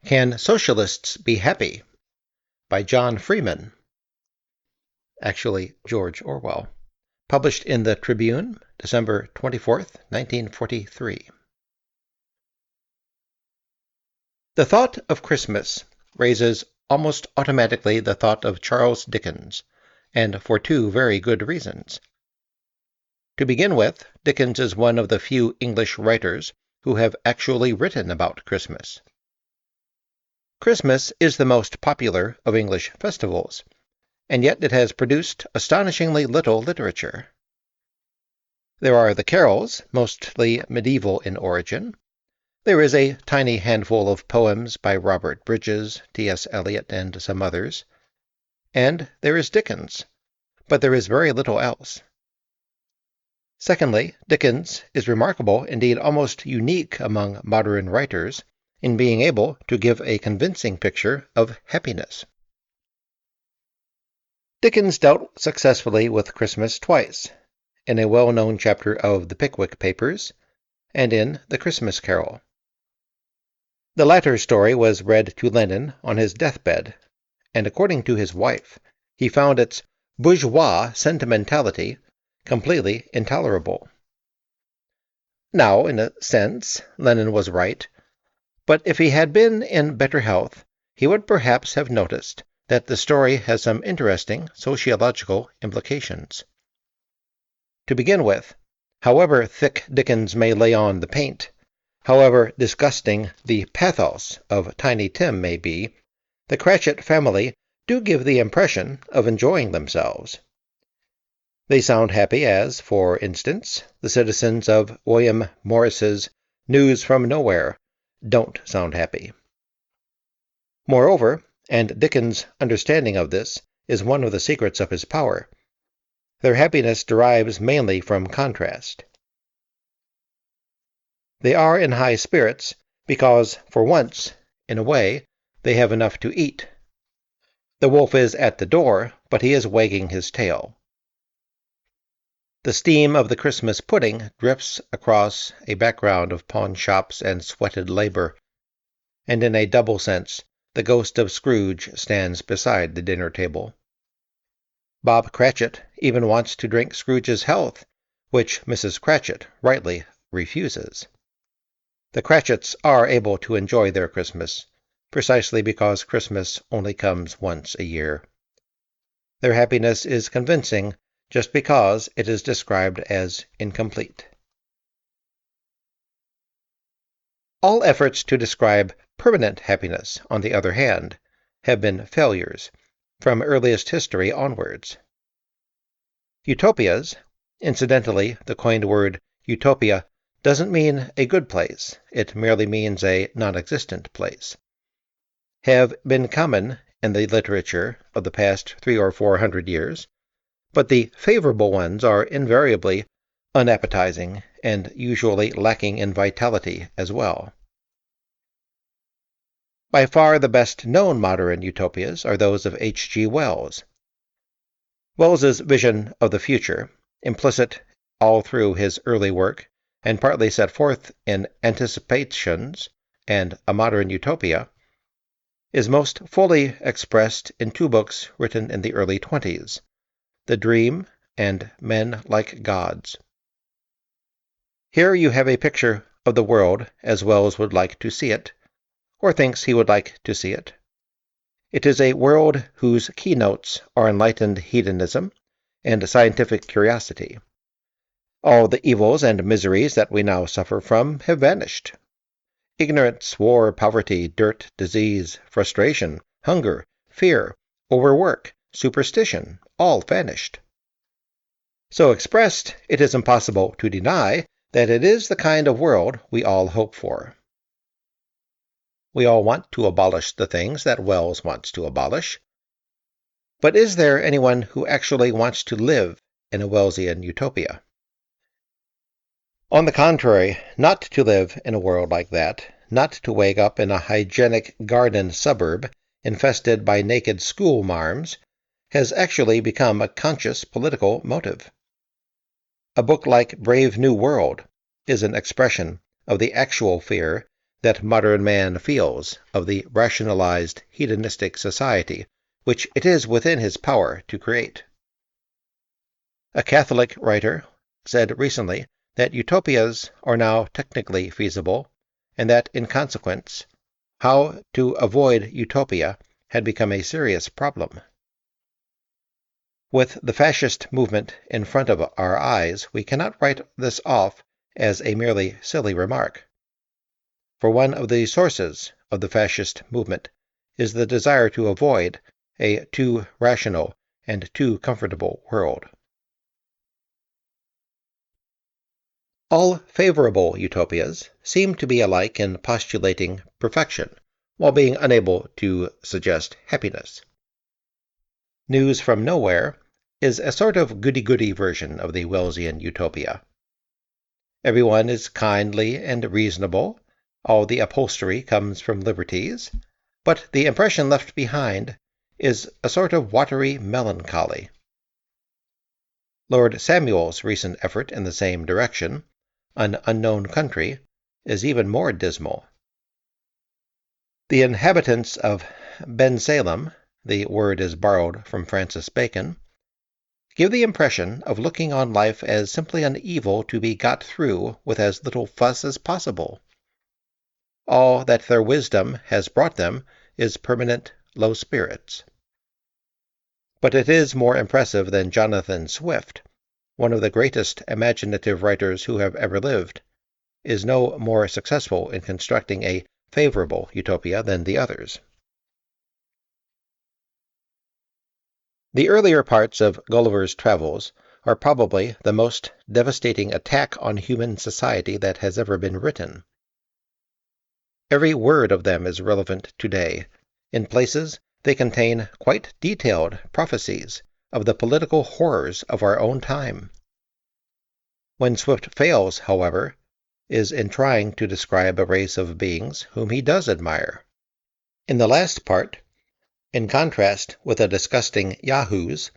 Can Socialists Be Happy? By John Freeman, actually George Orwell. Published in the Tribune, December 24th, 1943. The thought of Christmas raises almost automatically the thought of Charles Dickens, and for two very good reasons. To begin with, Dickens is one of the few English writers who have actually written about Christmas. Christmas is the most popular of English festivals, and yet it has produced astonishingly little literature. There are the carols, mostly medieval in origin. There is a tiny handful of poems by Robert Bridges, T.S. Eliot, and some others. And there is Dickens, but there is very little else. Secondly, Dickens is remarkable, indeed almost unique among modern writers, in being able to give a convincing picture of happiness. Dickens dealt successfully with Christmas twice, in a well-known chapter of the Pickwick Papers, and in The Christmas Carol. The latter story was read to Lennon on his deathbed, and according to his wife, he found its bourgeois sentimentality completely intolerable. Now, in a sense, Lennon was right, but if he had been in better health, he would perhaps have noticed that the story has some interesting sociological implications. To begin with, however thick Dickens may lay on the paint, however disgusting the pathos of Tiny Tim may be, the Cratchit family do give the impression of enjoying themselves. They sound happy as, for instance, the citizens of William Morris's News from Nowhere don't sound happy. Moreover, and Dickens' understanding of this is one of the secrets of his power, their happiness derives mainly from contrast. They are in high spirits because, for once, in a way, they have enough to eat. The wolf is at the door, but he is wagging his tail. The steam of the Christmas pudding drifts across a background of pawn shops and sweated labor, and in a double sense, the ghost of Scrooge stands beside the dinner table. Bob Cratchit even wants to drink Scrooge's health, which Mrs. Cratchit rightly refuses. The Cratchits are able to enjoy their Christmas, precisely because Christmas only comes once a year. Their happiness is convincing just because it is described as incomplete. All efforts to describe permanent happiness, on the other hand, have been failures, from earliest history onwards. Utopias, incidentally, the coined word utopia doesn't mean a good place, it merely means a non-existent place, have been common in the literature of the past 300 or 400 years, but the favorable ones are invariably unappetizing and usually lacking in vitality as well. By far the best-known modern utopias are those of H.G. Wells. Wells's vision of the future, implicit all through his early work and partly set forth in Anticipations and A Modern Utopia, is most fully expressed in two books written in the early 20s, The Dream and Men Like Gods. Here you have a picture of the world as Wells would like to see it, or thinks he would like to see it. It is a world whose keynotes are enlightened hedonism and scientific curiosity. All the evils and miseries that we now suffer from have vanished. Ignorance, war, poverty, dirt, disease, frustration, hunger, fear, overwork, superstition, all vanished. So expressed, it is impossible to deny that it is the kind of world we all hope for. We all want to abolish the things that Wells wants to abolish. But is there anyone who actually wants to live in a Wellsian utopia? On the contrary, not to live in a world like that, not to wake up in a hygienic garden suburb infested by naked schoolmarms, has actually become a conscious political motive. A book like Brave New World is an expression of the actual fear that modern man feels of the rationalized, hedonistic society which it is within his power to create. A Catholic writer said recently that utopias are now technically feasible, and that, in consequence, how to avoid utopia had become a serious problem. With the fascist movement in front of our eyes, we cannot write this off as a merely silly remark. For one of the sources of the fascist movement is the desire to avoid a too rational and too comfortable world. All favorable utopias seem to be alike in postulating perfection, while being unable to suggest happiness. News from Nowhere is a sort of goody-goody version of the Wellesian utopia. Everyone is kindly and reasonable, all the upholstery comes from liberties, but the impression left behind is a sort of watery melancholy. Lord Samuel's recent effort in the same direction, An Unknown Country, is even more dismal. The inhabitants of Bensalem, the word is borrowed from Francis Bacon, give the impression of looking on life as simply an evil to be got through with as little fuss as possible. All that their wisdom has brought them is permanent low spirits. But it is more impressive than Jonathan Swift, one of the greatest imaginative writers who have ever lived, is no more successful in constructing a favorable utopia than the others. The earlier parts of Gulliver's Travels are probably the most devastating attack on human society that has ever been written. Every word of them is relevant today. In places, they contain quite detailed prophecies of the political horrors of our own time. When Swift fails, however, is in trying to describe a race of beings whom he does admire. In the last part, in contrast with the disgusting Yahoos,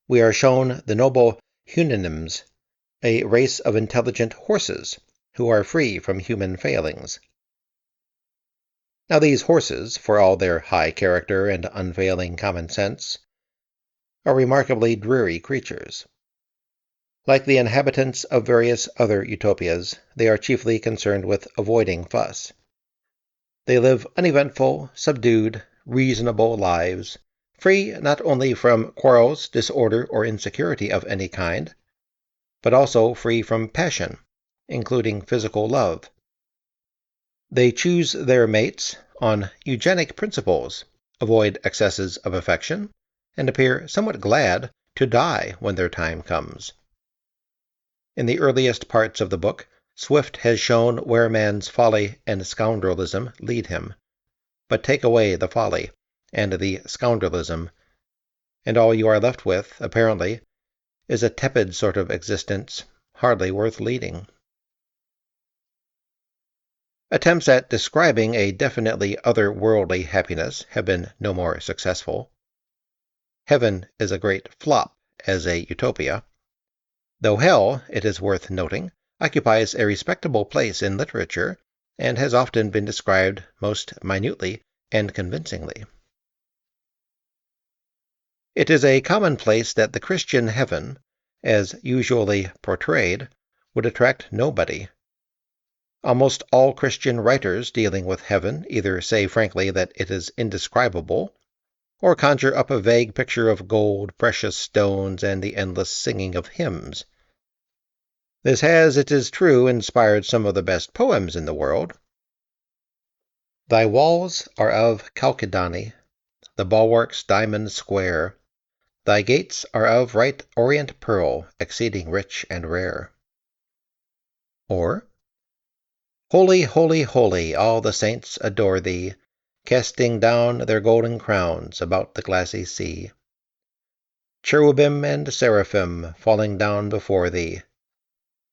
we are shown the noble Hunanims, a race of intelligent horses who are free from human failings. Now these horses, for all their high character and unfailing common sense, are remarkably dreary creatures. Like the inhabitants of various other utopias, they are chiefly concerned with avoiding fuss. They live uneventful, subdued, reasonable lives, free not only from quarrels, disorder, or insecurity of any kind, but also free from passion, including physical love. They choose their mates on eugenic principles, avoid excesses of affection, and appear somewhat glad to die when their time comes. In the earliest parts of the book, Swift has shown where man's folly and scoundrelism lead him. But take away the folly and the scoundrelism, and all you are left with, apparently, is a tepid sort of existence, hardly worth leading. Attempts at describing a definitely otherworldly happiness have been no more successful. Heaven is a great flop as a utopia, though hell, it is worth noting, occupies a respectable place in literature and has often been described most minutely and convincingly. It is a commonplace that the Christian heaven, as usually portrayed, would attract nobody. Almost all Christian writers dealing with heaven either say frankly that it is indescribable, or conjure up a vague picture of gold, precious stones, and the endless singing of hymns. This has, it is true, inspired some of the best poems in the world. Thy walls are of Chalcedony, the bulwarks diamond square. Thy gates are of right orient pearl, exceeding rich and rare. Or, Holy, holy, holy, all the saints adore thee, casting down their golden crowns about the glassy sea. Cherubim and seraphim falling down before thee,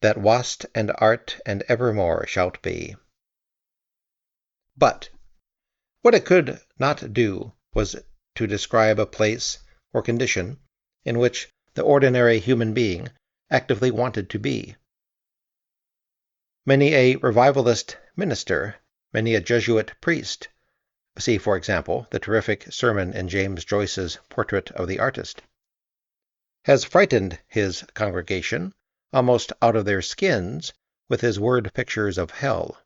that wast and art and evermore shalt be. But what it could not do was to describe a place or condition in which the ordinary human being actively wanted to be. Many a revivalist minister many a Jesuit priest, see, for example, the terrific sermon in James Joyce's Portrait of the Artist, has frightened his congregation almost out of their skins with his word pictures of hell.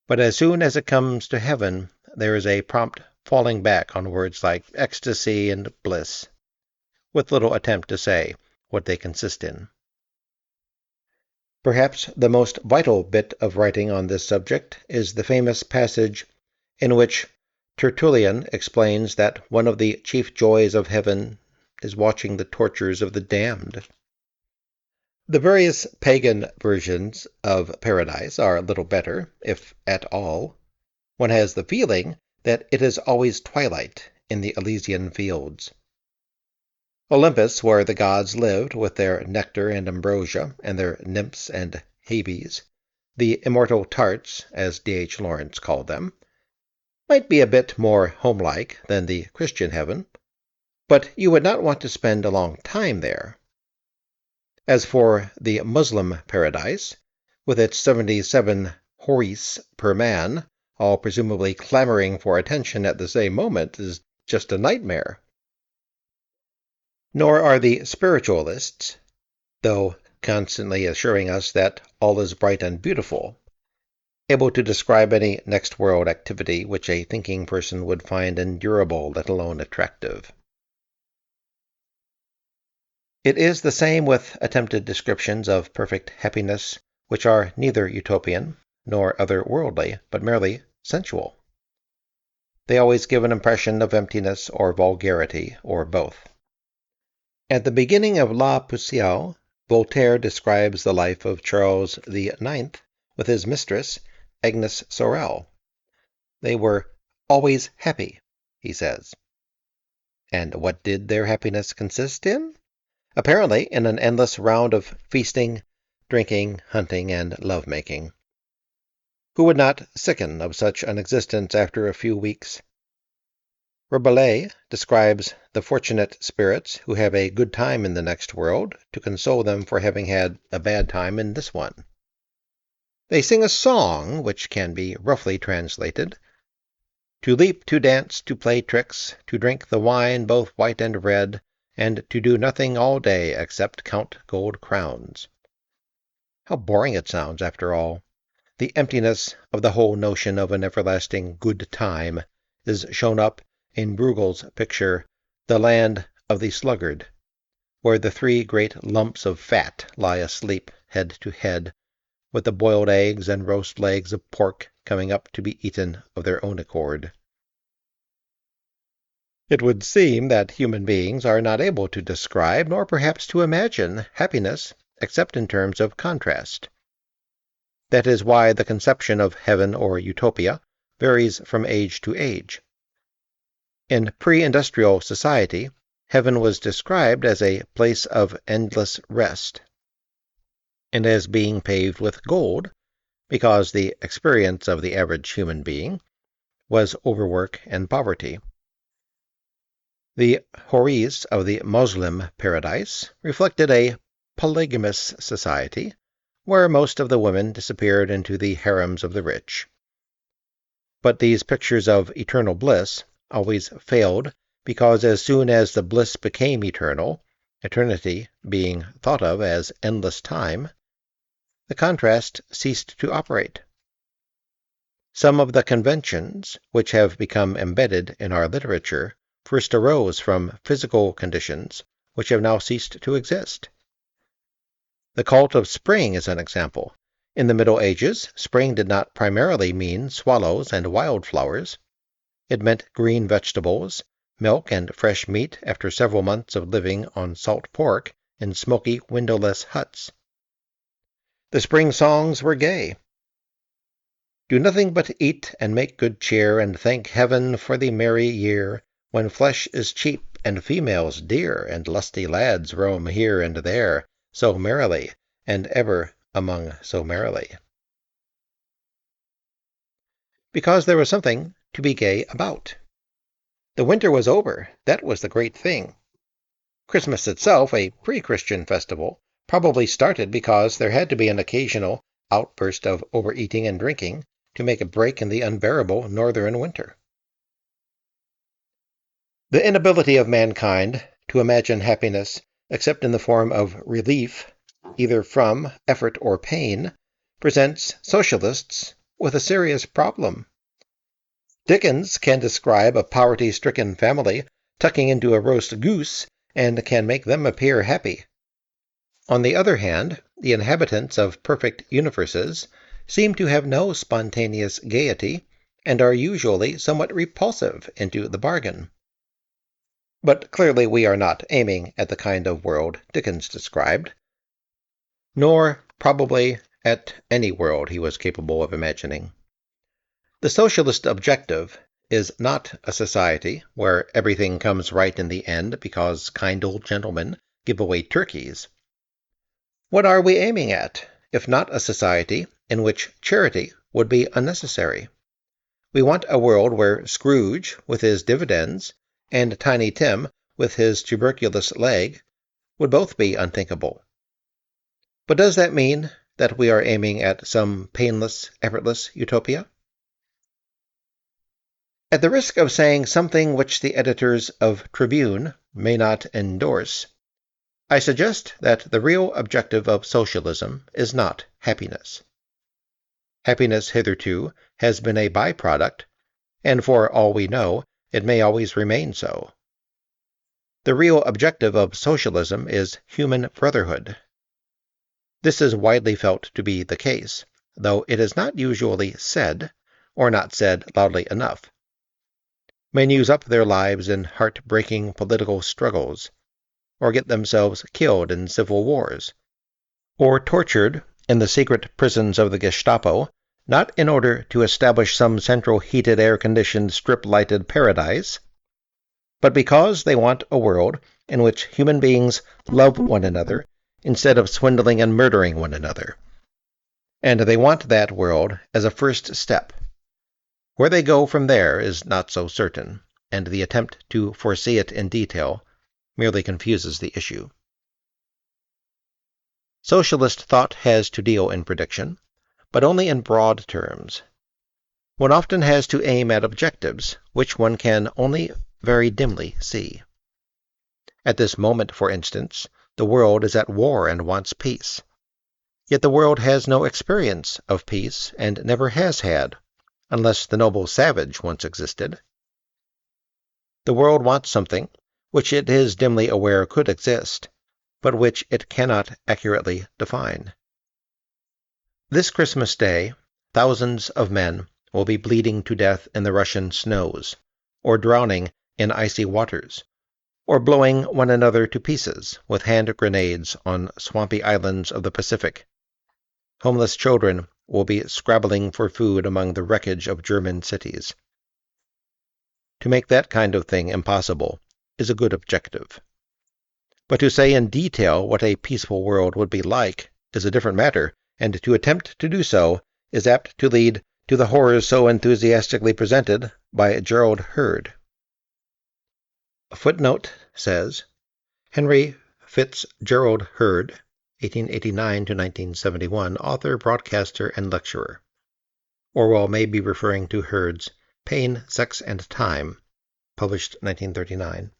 But as soon as it comes to heaven, there is a prompt falling back on words like ecstasy and bliss, with little attempt to say what they consist in. Perhaps the most vital bit of writing on this subject is the famous passage in which Tertullian explains that one of the chief joys of heaven is watching the tortures of the damned. The various pagan versions of paradise are a little better, if at all. One has the feeling that it is always twilight in the Elysian fields. Olympus, where the gods lived with their nectar and ambrosia and their nymphs and Hades, the immortal tarts, as D.H. Lawrence called them, might be a bit more homelike than the Christian heaven, but you would not want to spend a long time there. As for the Muslim paradise, with its 77 houris per man, all presumably clamoring for attention at the same moment, is just a nightmare. Nor are the spiritualists, though constantly assuring us that all is bright and beautiful, able to describe any next-world activity which a thinking person would find endurable, let alone attractive. It is the same with attempted descriptions of perfect happiness, which are neither utopian nor otherworldly, but merely sensual. They always give an impression of emptiness or vulgarity, or both. At the beginning of La Pucelle, Voltaire describes the life of Charles IX with his mistress, Agnes Sorel. They were always happy, he says. And what did their happiness consist in? Apparently in an endless round of feasting, drinking, hunting, and love-making. Who would not sicken of such an existence after a few weeks? Rabelais describes the fortunate spirits who have a good time in the next world to console them for having had a bad time in this one. They sing a song which can be roughly translated: to leap, to dance, to play tricks, to drink the wine both white and red, and to do nothing all day except count gold crowns. How boring it sounds, after all. The emptiness of the whole notion of an everlasting good time is shown up in Bruegel's picture, The Land of the Sluggard, where the three great lumps of fat lie asleep head to head, with the boiled eggs and roast legs of pork coming up to be eaten of their own accord. It would seem that human beings are not able to describe, nor perhaps to imagine, happiness except in terms of contrast. That is why the conception of heaven or utopia varies from age to age. In pre-industrial society, heaven was described as a place of endless rest, and as being paved with gold, because the experience of the average human being was overwork and poverty. The houris of the Moslem paradise reflected a polygamous society, where most of the women disappeared into the harems of the rich. But these pictures of eternal bliss always failed, because as soon as the bliss became eternal, eternity being thought of as endless time, the contrast ceased to operate. Some of the conventions which have become embedded in our literature first arose from physical conditions which have now ceased to exist. The cult of spring is an example. In the Middle Ages, spring did not primarily mean swallows and wildflowers. It meant green vegetables, milk and fresh meat after several months of living on salt pork in smoky, windowless huts. The spring songs were gay. Do nothing but eat and make good cheer, and thank heaven for the merry year, when flesh is cheap and females dear, and lusty lads roam here and there, so merrily, and ever among so merrily. Because there was something to be gay about. The winter was over. That was the great thing. Christmas itself, a pre-Christian festival, probably started because there had to be an occasional outburst of overeating and drinking to make a break in the unbearable northern winter. The inability of mankind to imagine happiness except in the form of relief, either from effort or pain, presents socialists with a serious problem. Dickens can describe a poverty-stricken family tucking into a roast goose and can make them appear happy. On the other hand, the inhabitants of perfect universes seem to have no spontaneous gaiety and are usually somewhat repulsive into the bargain. But clearly we are not aiming at the kind of world Dickens described, nor probably at any world he was capable of imagining. The socialist objective is not a society where everything comes right in the end because kind old gentlemen give away turkeys. What are we aiming at, if not a society in which charity would be unnecessary? We want a world where Scrooge, with his dividends, and Tiny Tim, with his tuberculous leg, would both be unthinkable. But does that mean that we are aiming at some painless, effortless utopia? At the risk of saying something which the editors of Tribune may not endorse, I suggest that the real objective of socialism is not happiness. Happiness hitherto has been a byproduct, and for all we know, it may always remain so. The real objective of socialism is human brotherhood. This is widely felt to be the case, though it is not usually said, or not said loudly enough. Men use up their lives in heart-breaking political struggles, or get themselves killed in civil wars, or tortured in the secret prisons of the Gestapo, not in order to establish some central heated air-conditioned strip-lighted paradise, but because they want a world in which human beings love one another instead of swindling and murdering one another. And they want that world as a first step. Where they go from there is not so certain, and the attempt to foresee it in detail merely confuses the issue. Socialist thought has to deal in prediction, but only in broad terms. One often has to aim at objectives which one can only very dimly see. At this moment, for instance, the world is at war and wants peace. Yet the world has no experience of peace and never has had, unless the noble savage once existed. The world wants something which it is dimly aware could exist, but which it cannot accurately define. This Christmas Day, thousands of men will be bleeding to death in the Russian snows, or drowning in icy waters, or blowing one another to pieces with hand grenades on swampy islands of the Pacific. Homeless children will be scrabbling for food among the wreckage of German cities. To make that kind of thing impossible is a good objective. But to say in detail what a peaceful world would be like is a different matter, and to attempt to do so is apt to lead to the horrors so enthusiastically presented by Gerald Hurd. A footnote says, Henry Fitzgerald Hurd, 1889 to 1971, author, broadcaster, and lecturer. Orwell may be referring to Hurd's Pain, Sex, and Time, published 1939.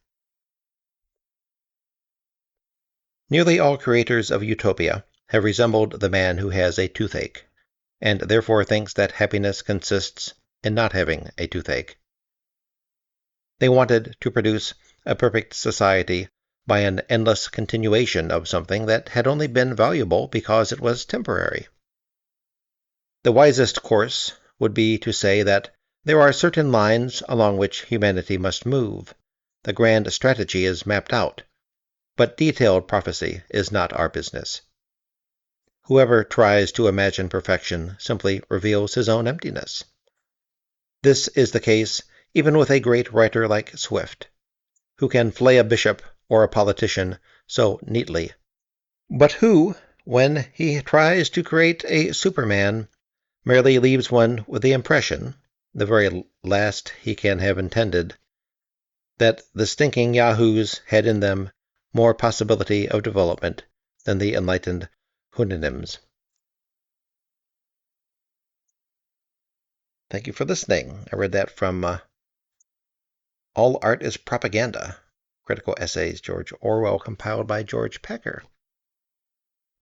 Nearly all creators of utopia have resembled the man who has a toothache, and therefore thinks that happiness consists in not having a toothache. They wanted to produce a perfect society by an endless continuation of something that had only been valuable because it was temporary. The wisest course would be to say that there are certain lines along which humanity must move. The grand strategy is mapped out, but detailed prophecy is not our business. Whoever tries to imagine perfection simply reveals his own emptiness. This is the case even with a great writer like Swift, who can flay a bishop or a politician so neatly, but who, when he tries to create a Superman, merely leaves one with the impression, the very last he can have intended, that the stinking yahoos had in them more possibility of development than the enlightened Houyhnhnms. Thank you for listening. I read that from All Art is Propaganda, Critical Essays, George Orwell, compiled by George Packer.